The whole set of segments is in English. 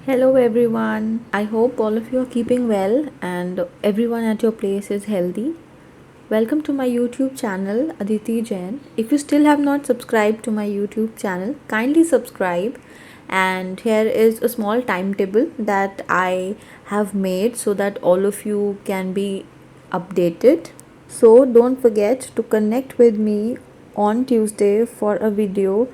Hello everyone. I hope all of you are keeping well and everyone at your place is healthy. Welcome to my YouTube channel Aditi Jain. If you still have not subscribed to my YouTube channel, kindly subscribe. And here is a small timetable that I have made so that all of you can be updated. So don't forget to connect with me on Tuesday for a video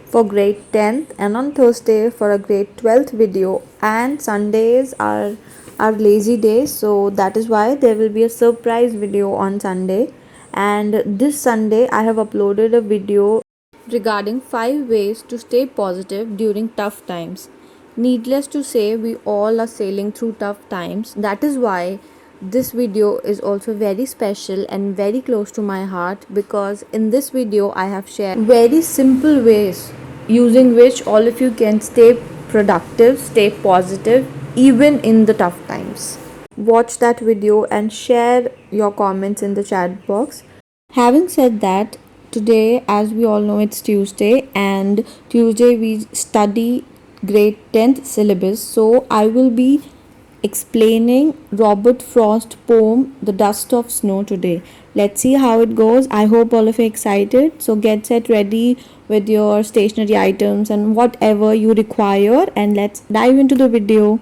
for grade 10th and on Thursday for a grade 12th video, and Sundays are our lazy days, so that is why there will be a surprise video on Sunday. And this Sunday I have uploaded a video regarding 5 ways to stay positive during tough times. Needless to say, we all are sailing through tough times. That is why this video is also very special and very close to my heart, because in this video I have shared very simple ways using which all of you can stay productive, stay positive even in the tough times. Watch that video and share your comments in the chat box. Having said that, today, as we all know, it's Tuesday, and Tuesday we study grade 10th syllabus. So I will be explaining Robert Frost poem The Dust of Snow today. Let's see how it goes. I hope all of you are excited. So get set ready with your stationery items and whatever you require, and let's dive into the video.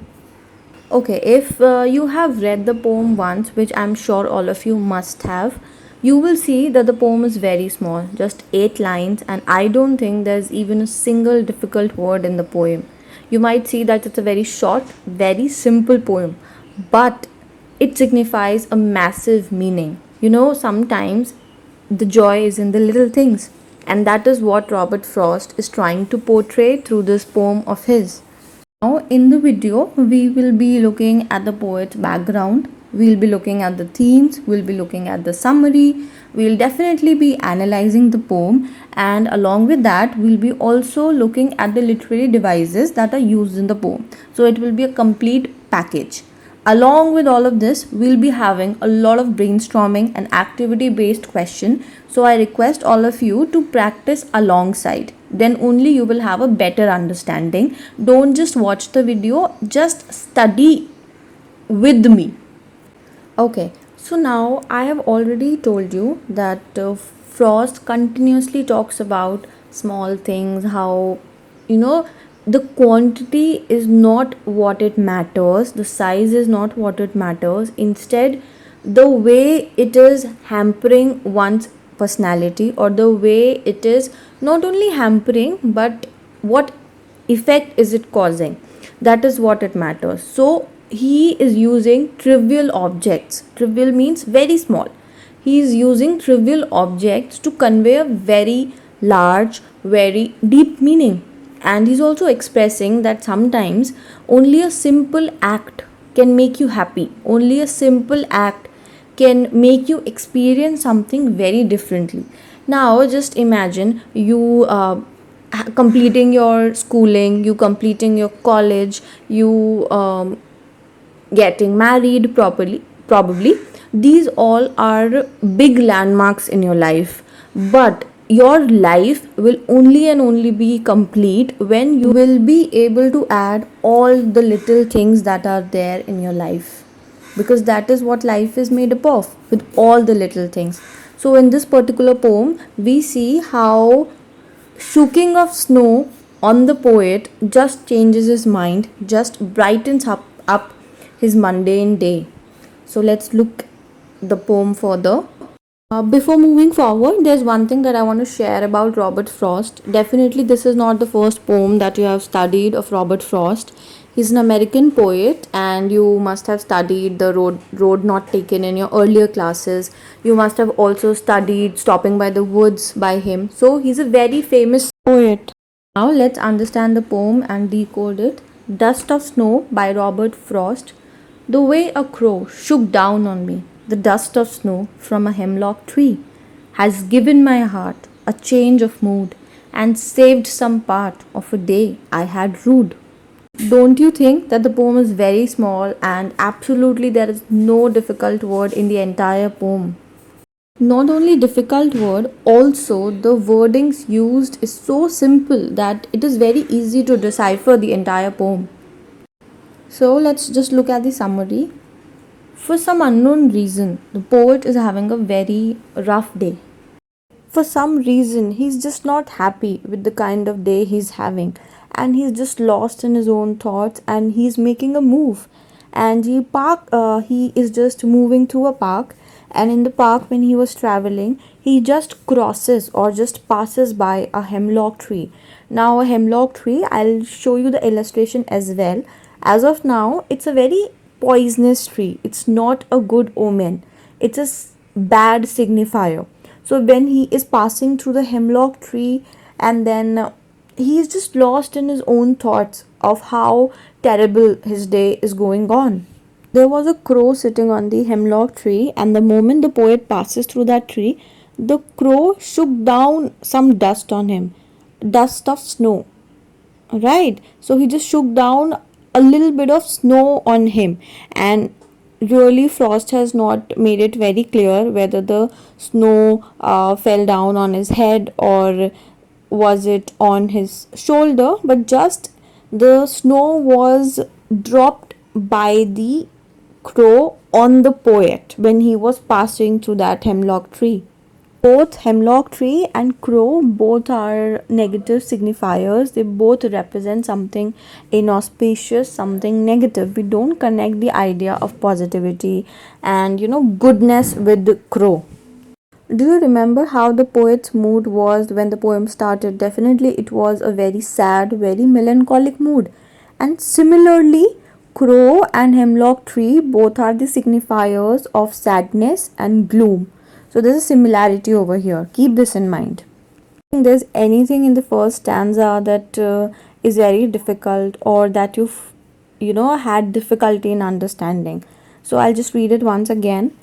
Okay, if you have read the poem once, which I'm sure all of you must have, you will see that the poem is very small, just 8 lines, and I don't think there's even a single difficult word in the poem. You might see that it's a very short, very simple poem, but it signifies a massive meaning. Sometimes the joy is in the little things, and that is what Robert Frost is trying to portray through this poem of his. Now, in the video, we will be looking at the poet's background, we'll be looking at the themes, we'll be looking at the summary, we'll definitely be analyzing the poem, and along with that, we'll be also looking at the literary devices that are used in the poem. So, it will be a complete package. Along with all of this, we'll be having a lot of brainstorming and activity based question. So I request all of you to practice alongside. Then only you will have a better understanding. Don't just watch the video, just study with me. Okay, so now I have already told you that Frost continuously talks about small things, how the quantity is not what it matters, the size is not what it matters. Instead, the way it is hampering one's personality, or the way it is not only hampering but what effect is it causing, that is what it matters. So he is using trivial objects. Trivial means very small. He is using trivial objects to convey a very large, very deep meaning. And he's also expressing that sometimes only a simple act can make you happy. Only a simple act can make you experience something very differently. Now, just imagine you completing your schooling, you completing your college, you getting married properly, probably. These all are big landmarks in your life. But your life will only and only be complete when you will be able to add all the little things that are there in your life, because that is what life is made up of, with all the little things. So in this particular poem we see how shooking of snow on the poet just changes his mind, just brightens up his mundane day. So let's look the poem further. Before moving forward, there's one thing that I want to share about Robert Frost. Definitely, this is not the first poem that you have studied of Robert Frost. He's an American poet, and you must have studied The Road Not Taken in your earlier classes. You must have also studied Stopping by the Woods by him. So, he's a very famous poet. Now, let's understand the poem and decode it. Dust of Snow by Robert Frost. The way a crow shook down on me, the dust of snow from a hemlock tree, has given my heart a change of mood and saved some part of a day I had rued. Don't you think that the poem is very small, and absolutely there is no difficult word in the entire poem? Not only difficult word, also the wordings used is so simple that it is very easy to decipher the entire poem. So let's just look at the summary. For some unknown reason, the poet is having a very rough day. For some reason, he's just not happy with the kind of day he's having, and he's just lost in his own thoughts, and he's making a move. And he is just moving through a park, and in the park, when he was traveling, he just crosses or just passes by a hemlock tree. Now, a hemlock tree, I'll show you the illustration as well. As of now, it's a very poisonous tree. It's not a good omen. It's a bad signifier. So when he is passing through the hemlock tree, and then he is just lost in his own thoughts of how terrible his day is going on. There was a crow sitting on the hemlock tree, and the moment the poet passes through that tree, the crow shook down some dust on him, dust of snow. Right, so he just shook down a little bit of snow on him, and really frost has not made it very clear whether the snow fell down on his head or was it on his shoulder, but just the snow was dropped by the crow on the poet when he was passing through that hemlock tree. Both hemlock tree and crow both are negative signifiers. They both represent something inauspicious, something negative. We don't connect the idea of positivity and goodness with the crow. Do you remember how the poet's mood was when the poem started? Definitely it was a very sad, very melancholic mood. And similarly, crow and hemlock tree both are the signifiers of sadness and gloom. So there's a similarity over here. Keep this in mind. If there's anything in the first stanza that is very difficult, or that you've had difficulty in understanding, so I'll just read it once again.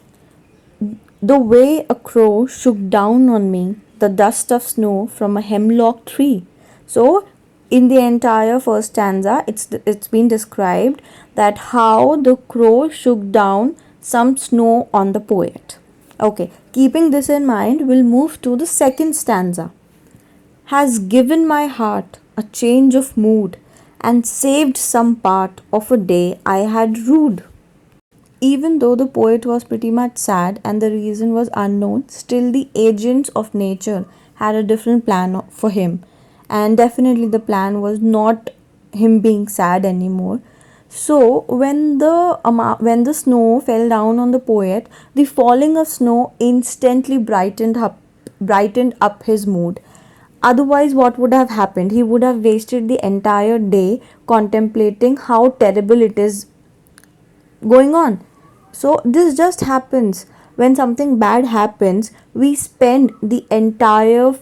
The way a crow shook down on me the dust of snow from a hemlock tree. So in the entire first stanza, it's been described that how the crow shook down some snow on the poet. Okay, keeping this in mind, we'll move to the second stanza. Has given my heart a change of mood and saved some part of a day I had rued. Even though the poet was pretty much sad and the reason was unknown, still the agents of nature had a different plan for him. And definitely the plan was not him being sad anymore. So when the snow fell down on the poet, the falling of snow instantly brightened up his mood. Otherwise, what would have happened? He would have wasted the entire day contemplating how terrible it is going on. So this just happens when something bad happens. We spend the entire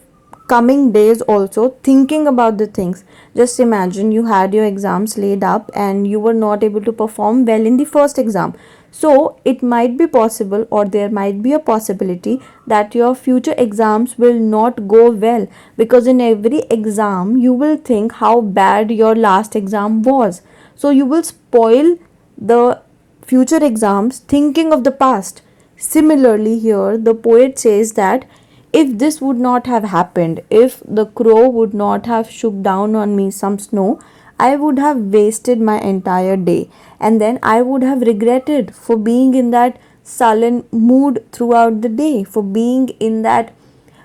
coming days also thinking about the things. Just imagine you had your exams laid up and you were not able to perform well in the first exam. So it might be possible, or there might be a possibility, that your future exams will not go well, because in every exam you will think how bad your last exam was. So you will spoil the future exams thinking of the past. Similarly, here the poet says that if this would not have happened, if the crow would not have shook down on me some snow, I would have wasted my entire day, and then I would have regretted for being in that sullen mood throughout the day, for being in that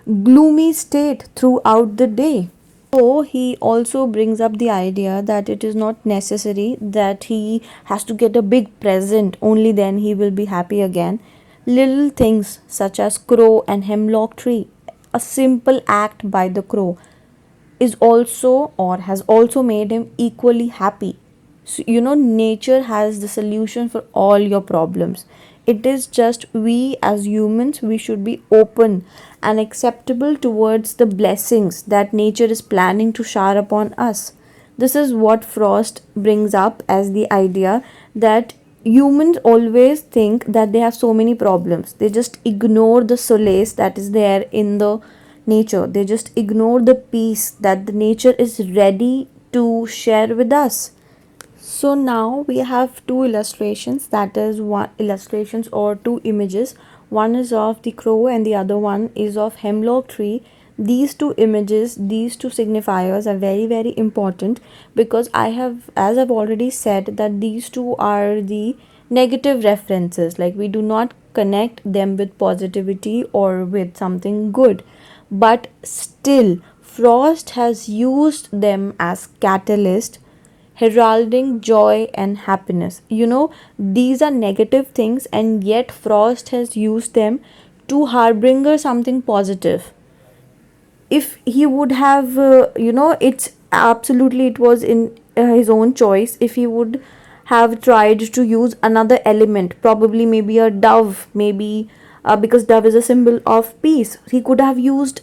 gloomy state throughout the day. So he also brings up the idea that it is not necessary that he has to get a big present, only then he will be happy again. Little things such as crow and hemlock tree, a simple act by the crow, is also or has also made him equally happy. So, nature has the solution for all your problems. It is just we as humans, we should be open and acceptable towards the blessings that nature is planning to shower upon us. This is what Frost brings up as the idea that humans always think that they have so many problems. They just ignore the solace that is there in the nature. They just ignore the peace that the nature is ready to share with us. So now we have two illustrations, that is one illustrations or two images. One is of the crow and the other one is of hemlock tree. these two images, these two signifiers are very, very important, because as I've already said, that these two are the negative references. Like, we do not connect them with positivity or with something good, but still Frost has used them as catalyst, heralding joy and happiness. These are negative things, and yet Frost has used them to harbinger something positive. If he would have, it's absolutely, it was in his own choice. If he would have tried to use another element, probably maybe a dove, maybe because dove is a symbol of peace, he could have used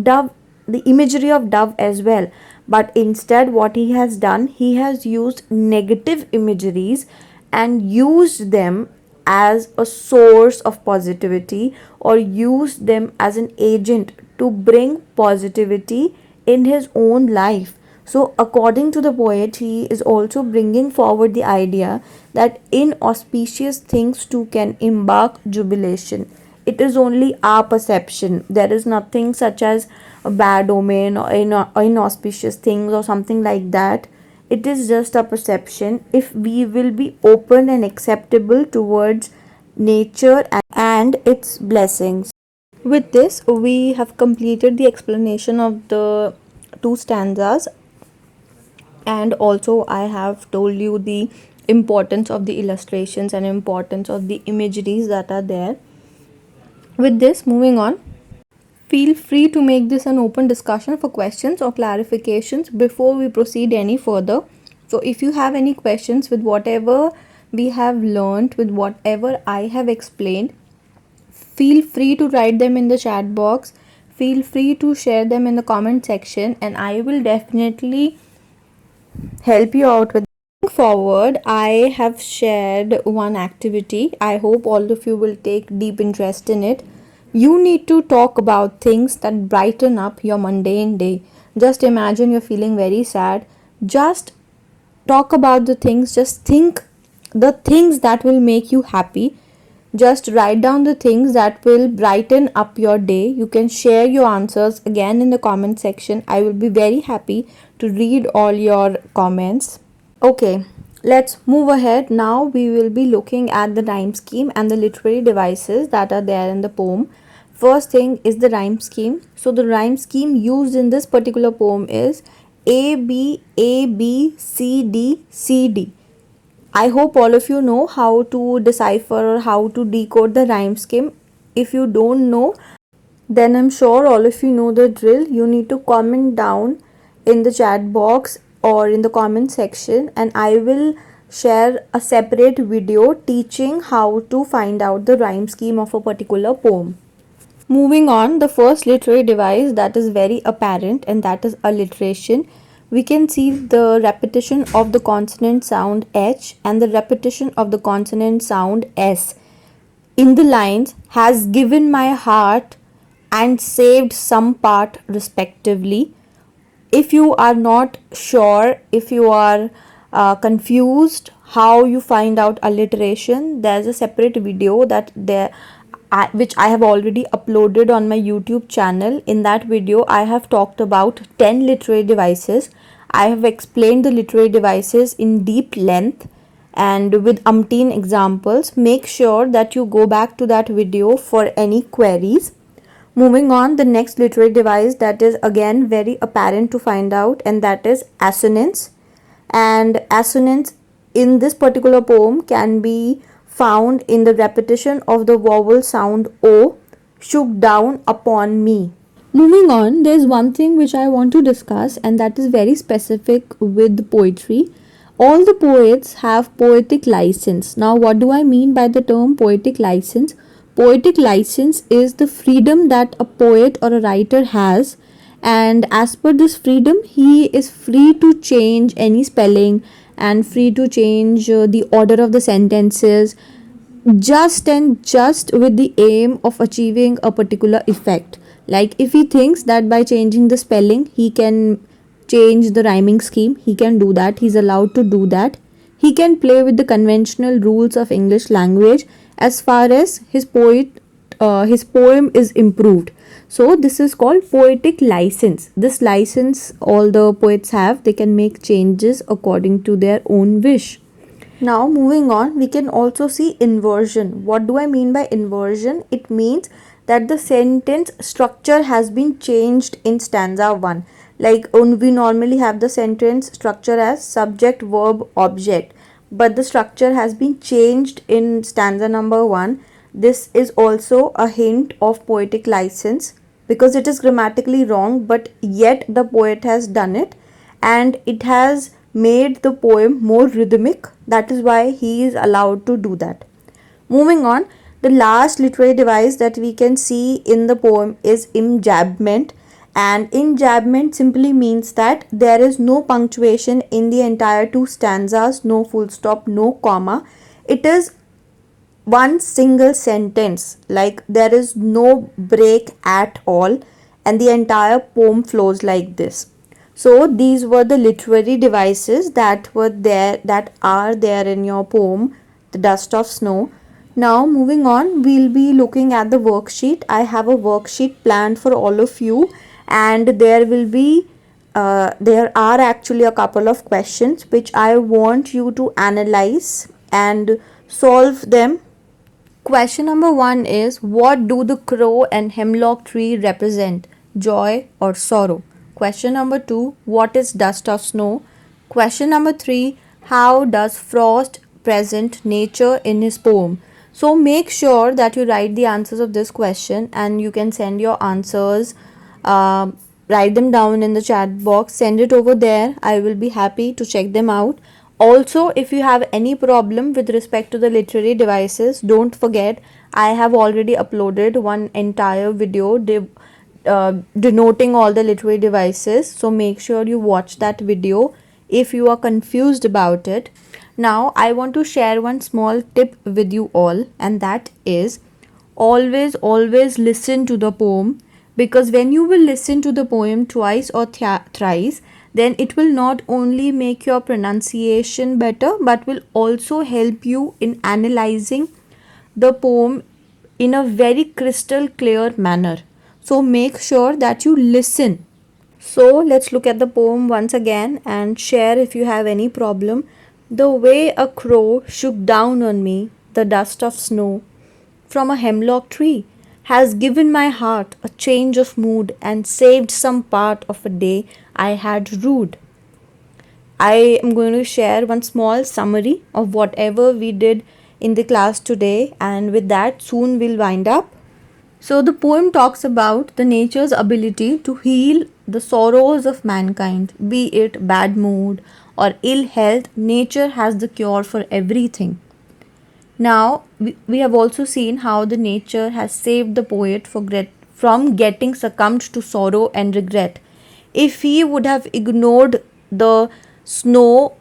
dove, the imagery of dove as well. But instead, what he has done, he has used negative imageries and used them as a source of positivity, or used them as an agent to bring positivity in his own life. So, according to the poet, he is also bringing forward the idea that inauspicious things too can embark jubilation. It is only our perception. There is nothing such as a bad omen or inauspicious things or something like that. It is just a perception. If we will be open and acceptable towards nature and its blessings. With this, we have completed the explanation of the two stanzas, and also I have told you the importance of the illustrations and importance of the imageries that are there. With this, moving on, feel free to make this an open discussion for questions or clarifications before we proceed any further. So, if you have any questions with whatever we have learned, with whatever I have explained, feel free to write them in the chat box. Feel free to share them in the comment section, and I will definitely help you out with. Moving forward, I have shared one activity. I hope all of you will take deep interest in it. You need to talk about things that brighten up your mundane day. Just imagine you're feeling very sad. Just talk about the things. Just think the things that will make you happy. Just write down the things that will brighten up your day. You can share your answers again in the comment section. I will be very happy to read all your comments. Okay, let's move ahead. Now we will be looking at the rhyme scheme and the literary devices that are there in the poem. First thing is the rhyme scheme. So the rhyme scheme used in this particular poem is A B A B C D C D. I hope all of you know how to decipher or how to decode the rhyme scheme. If you don't know, then I'm sure all of you know the drill. You need to comment down in the chat box or in the comment section, and I will share a separate video teaching how to find out the rhyme scheme of a particular poem. Moving on, the first literary device that is very apparent, and that is alliteration. We can see the repetition of the consonant sound H and the repetition of the consonant sound S in the lines has given my heart and saved some part respectively. If you are not sure, if you are confused how you find out alliteration, there's a separate video that which I have already uploaded on my YouTube channel. In that video, I have talked about 10 literary devices. I have explained the literary devices in deep length and with umpteen examples. Make sure that you go back to that video for any queries. Moving on, the next literary device that is again very apparent to find out, and that is assonance. And assonance in this particular poem can be found in the repetition of the vowel sound O, shook down upon me. Moving on, there's one thing which I want to discuss, and that is very specific with poetry. All the poets have poetic license. Now, what do I mean by the term poetic license? Poetic license is the freedom that a poet or a writer has, and as per this freedom, he is free to change any spelling and free to change the order of the sentences, just with the aim of achieving a particular effect. Like, if he thinks that by changing the spelling he can change the rhyming scheme, he can do that. He's allowed to do that. He can play with the conventional rules of English language as far as his his poem is improved. So this is called poetic license. This license all the poets have. They can make changes according to their own wish. Now moving on, we can also see inversion. What do I mean by inversion? It means that the sentence structure has been changed in stanza 1. Like we normally have the sentence structure as subject, verb, object, but the structure has been changed in stanza number 1. This is also a hint of poetic license because it is grammatically wrong, but yet the poet has done it and it has made the poem more rhythmic. That is why he is allowed to do that. Moving on, the last literary device that we can see in the poem is enjambment. And enjambment simply means that there is no punctuation in the entire 2 stanzas, no full stop, no comma. It is one single sentence, like there is no break at all, and the entire poem flows like this. So these were the literary devices that are there in your poem, The Dust of Snow. Now moving on, we'll be looking at the worksheet. I have a worksheet planned for all of you, and there are actually a couple of questions which I want you to analyze and solve them. Question number 1 is, what do the crow and hemlock tree represent? Joy or sorrow? Question number 2, what is dust of snow? Question number 3, how does Frost present nature in his poem? So make sure that you write the answers of this question, and you can send your answers, write them down in the chat box, send it over there. I will be happy to check them out. Also, if you have any problem with respect to the literary devices, don't forget I have already uploaded one entire video denoting all the literary devices. So make sure you watch that video if you are confused about it. Now I want to share one small tip with you all, and that is always listen to the poem, because when you will listen to the poem twice or thrice, then it will not only make your pronunciation better but will also help you in analyzing the poem in a very crystal clear manner. So make sure that you listen. So let's look at the poem once again and share if you have any problem. The way a crow shook down on me the dust of snow from a hemlock tree has given my heart a change of mood and saved some part of a day I had rued. I am going to share one small summary of whatever we did in the class today, and with that soon we'll wind up. So the poem talks about the nature's ability to heal the sorrows of mankind, be it bad mood or ill health. Nature has the cure for everything. Now, we have also seen how the nature has saved the poet from getting succumbed to sorrow and regret. If he would have ignored the snow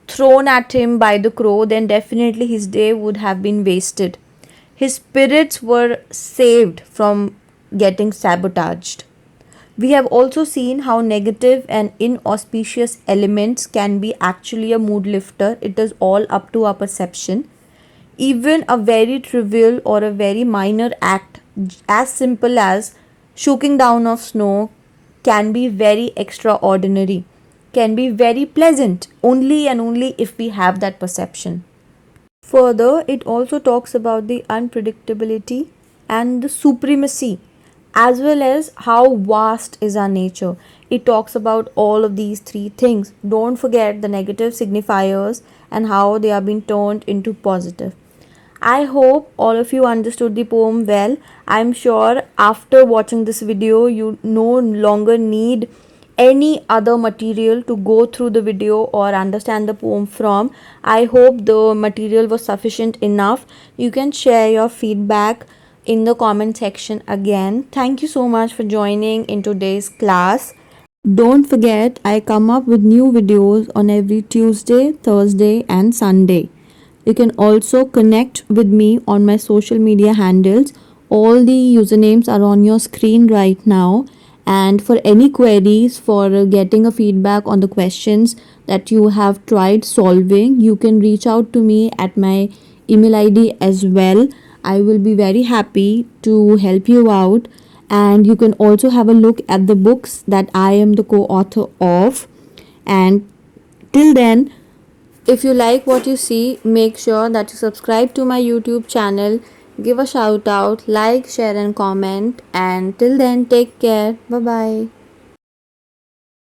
thrown at him by the crow, then definitely his day would have been wasted. His spirits were saved from getting sabotaged. We have also seen how negative and inauspicious elements can be actually a mood lifter. It is all up to our perception. Even a very trivial or a very minor act, as simple as shooking down of snow, can be very extraordinary, can be very pleasant, only and only if we have that perception. Further, it also talks about the unpredictability and the supremacy, as well as how vast is our nature. It talks about all of these three things. Don't forget the negative signifiers and how they are being turned into positive. I hope all of you understood the poem well. I'm sure after watching this video, you no longer need any other material to go through the video or understand the poem from. I hope the material was sufficient enough. You can share your feedback in the comment section again. Thank you so much for joining in today's class. Don't forget, I come up with new videos on every Tuesday, Thursday and Sunday. You can also connect with me on my social media handles. All the usernames are on your screen right now. And for any queries, for getting a feedback on the questions that you have tried solving, you can reach out to me at my email ID as well. I will be very happy to help you out. And you can also have a look at the books that I am the co author of. And till then, if you like what you see, make sure that you subscribe to my YouTube channel, give a shout out, like, share, and comment. And till then, take care. Bye bye.